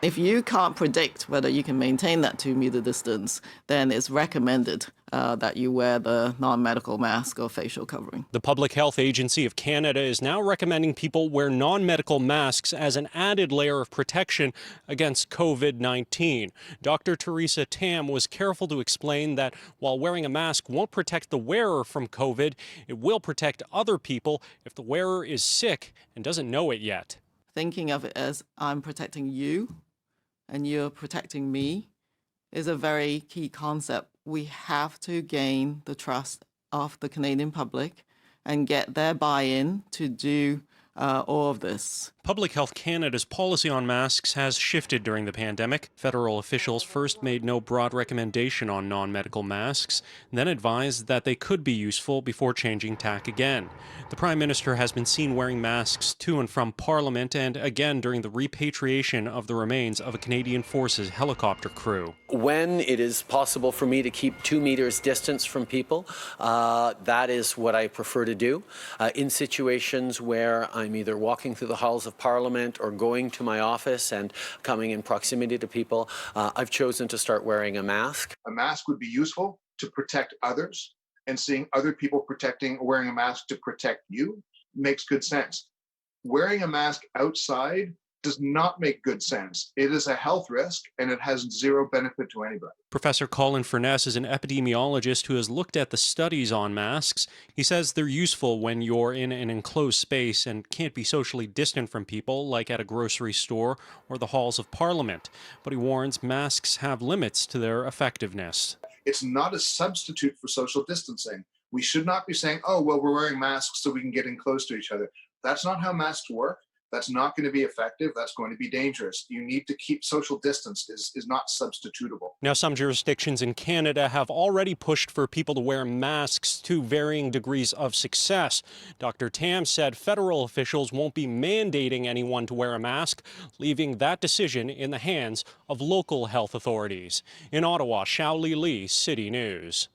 If you can't predict whether you can maintain that 2 meter distance, then it's recommended that you wear the non-medical mask or facial covering. The Public Health Agency of Canada is now recommending people wear non-medical masks as an added layer of protection against COVID-19. Dr. Theresa Tam was careful to explain that while wearing a mask won't protect the wearer from COVID, it will protect other people if the wearer is sick and doesn't know it yet. Thinking of it as I'm protecting you and you're protecting me is a very key concept. We have to gain the trust of the Canadian public and get their buy-in to do all of this. Public Health Canada's policy on masks has shifted during the pandemic. Federal officials first made no broad recommendation on non-medical masks, then advised that they could be useful before changing tack again. The Prime Minister has been seen wearing masks to and from Parliament and again during the repatriation of the remains of a Canadian Forces helicopter crew. When it is possible for me to keep 2 meters distance from people, that is what I prefer to do. In situations where I'm either walking through the halls of Parliament or going to my office and coming in proximity to people, I've chosen to start wearing a mask. A mask would be useful to protect others, and seeing other people wearing a mask to protect you makes good sense. Wearing a mask outside does not make good sense. It is a health risk and it has zero benefit to anybody. Professor Colin Furness is an epidemiologist who has looked at the studies on masks. He says they're useful when you're in an enclosed space and can't be socially distant from people, like at a grocery store or the halls of Parliament. But he warns masks have limits to their effectiveness. It's not a substitute for social distancing. We should not be saying, oh, well, we're wearing masks so we can get in close to each other. That's not how masks work. That's not going to be effective. That's going to be dangerous. You need to keep social distance is not substitutable. Now, some jurisdictions in Canada have already pushed for people to wear masks to varying degrees of success. Dr. Tam said federal officials won't be mandating anyone to wear a mask, leaving that decision in the hands of local health authorities. In Ottawa, Xiaoli Li, City News.